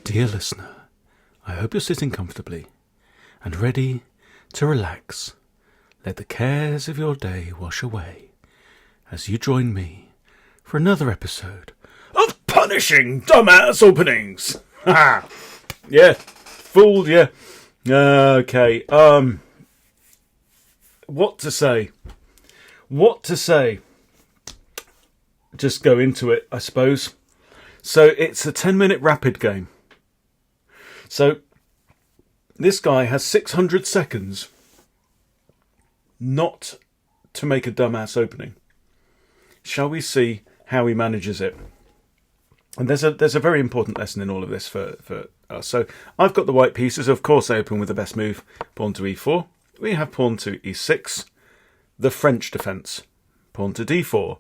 Dear listener, I hope you're sitting comfortably and ready to relax. Let the cares of your day wash away as you join me for another episode of Punishing Dumbass Openings. Ha! Yeah, fooled you. Okay, what to say? Just go into it, I suppose. So it's a 10-minute rapid game. So this guy has 600 seconds not to make a dumbass opening. Shall we see how he manages it? And there's a very important lesson in all of this for us. So I've got the white pieces. Of course, I open with the best move, pawn to e4. We have pawn to e6, the French defence. Pawn to d4.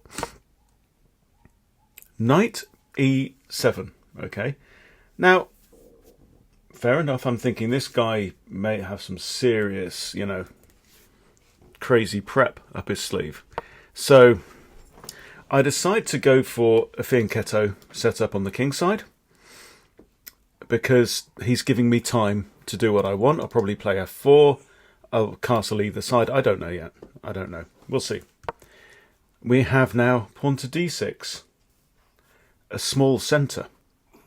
Knight e7. Okay. Now, fair enough, I'm thinking this guy may have some serious, crazy prep up his sleeve. So I decide to go for a fianchetto setup on the king side because he's giving me time to do what I want. I'll probably play f4. I'll castle either side. I don't know yet. I don't know. We'll see. We have now pawn to d6. A small centre.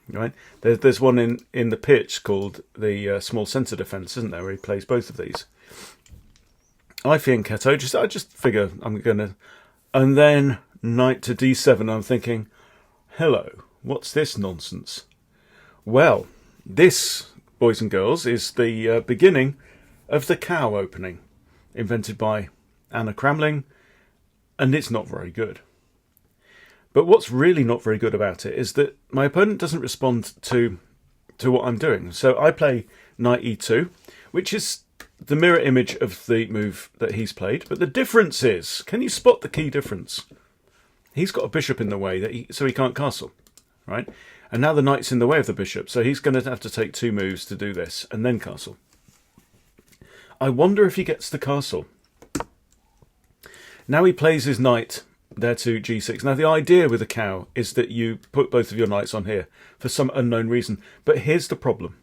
Right? There's one in the pitch called the small centre defence, isn't there, where he plays both of these. I fianchetto. I just figure I'm going to... And then knight to d7. I'm thinking, hello, what's this nonsense? Well, this, boys and girls, is the beginning of the cow opening, invented by Anna Cramling, and it's not very good. But what's really not very good about it is that my opponent doesn't respond to what I'm doing. So I play knight e2, which is the mirror image of the move that he's played. But the difference is, can you spot the key difference? He's got a bishop in the way, so he can't castle, right? And now the knight's in the way of the bishop, so he's going to have to take 2 moves to do this, and then castle. I wonder if he gets the castle. Now he plays his knight there to g6. Now the idea with a cow is that you put both of your knights on here for some unknown reason. But here's the problem,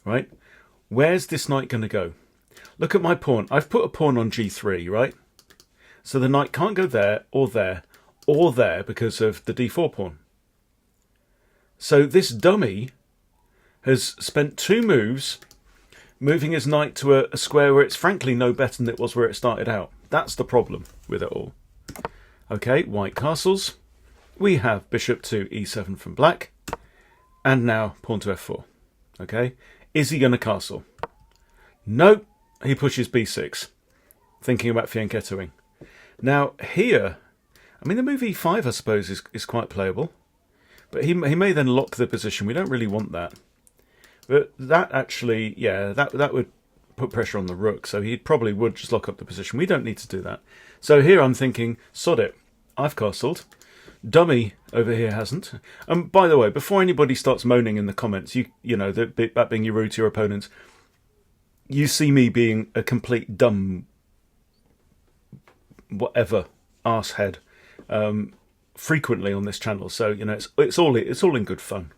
right? Where's this knight going to go? Look at my pawn. I've put a pawn on g3, right? So the knight can't go there or there or there because of the d4 pawn. So this dummy has spent 2 moves moving his knight to a square where it's frankly no better than it was where it started out. That's the problem with it all. Okay, white castles. We have bishop to e7 from black. And now pawn to f4. Okay, is he going to castle? No, he pushes b6, thinking about fianchettoing. Now here, I mean the move e5 I suppose is quite playable. But he may then lock the position. We don't really want that. But that actually, yeah, that would put pressure on the rook. So he probably would just lock up the position. We don't need to do that. So here I'm thinking, sod it. I've castled. Dummy over here hasn't. And by the way, before anybody starts moaning in the comments, you know that being you rude to your opponents, you see me being a complete dumb, whatever, arsehead, frequently on this channel. So it's all in good fun.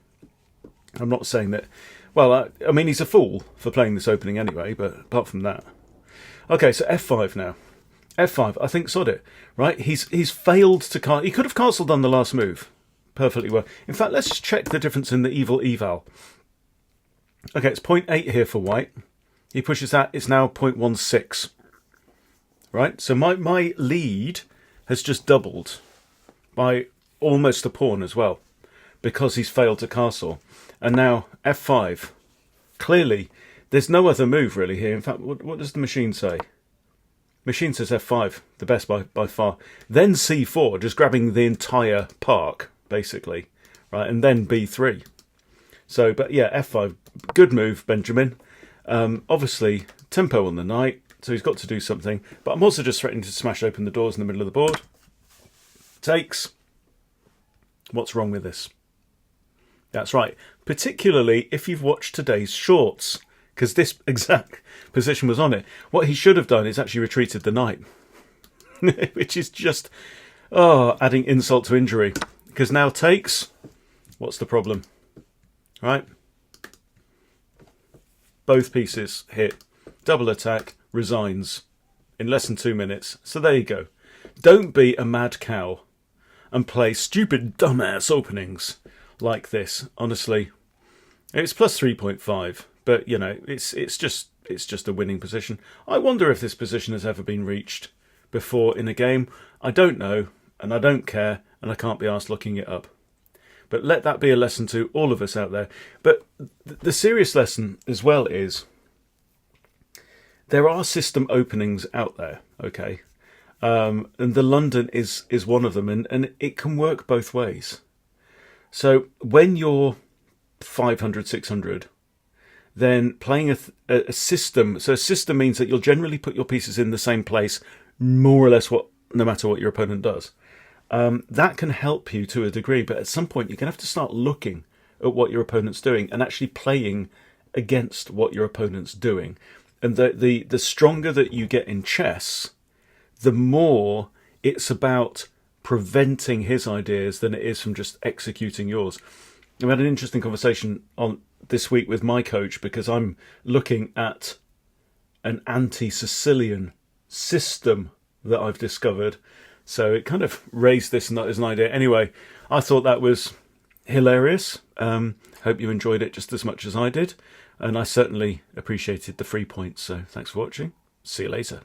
I'm not saying that. Well, I mean he's a fool for playing this opening anyway. But apart from that, okay. So f5 now. f5, I think sod it, right? He's failed to castle. He could have castled on the last move perfectly well. In fact, let's just check the difference in the evil eval. Okay, it's 0.8 here for white. He pushes that. It's now 0.16. Right? So my lead has just doubled by almost a pawn as well because he's failed to castle. And now f5. Clearly, there's no other move really here. In fact, what does the machine say? Machine says f5, the best by far. Then c4, just grabbing the entire park, basically. Right, and then b3. So, but yeah, f5, good move, Benjamin. Obviously, tempo on the knight, so he's got to do something. But I'm also just threatening to smash open the doors in the middle of the board. Takes. What's wrong with this? That's right. Particularly if you've watched today's shorts. Because this exact position was on it. What he should have done is actually retreated the knight. Which is just, adding insult to injury. Because now takes, what's the problem? Right? Both pieces hit. Double attack, resigns in less than 2 minutes. So there you go. Don't be a mad cow and play stupid dumbass openings like this. Honestly, it's plus 3.5, but you know, it's just a winning position. I wonder if this position has ever been reached before in a game. I don't know, and I don't care, and I can't be asked looking it up. But let that be a lesson to all of us out there. But the serious lesson as well is there are system openings out there, okay? And the London is one of them, and it can work both ways. So when you're 500, 600, then playing a system, so a system means that you'll generally put your pieces in the same place, more or less no matter what your opponent does. That can help you to a degree, but at some point you're going to have to start looking at what your opponent's doing and actually playing against what your opponent's doing. And the stronger that you get in chess, the more it's about preventing his ideas than it is from just executing yours. I had an interesting conversation on this week with my coach because I'm looking at an anti-Sicilian system that I've discovered. So it kind of raised this as an idea. Anyway, I thought that was hilarious. Hope you enjoyed it just as much as I did. And I certainly appreciated the free points. So thanks for watching. See you later.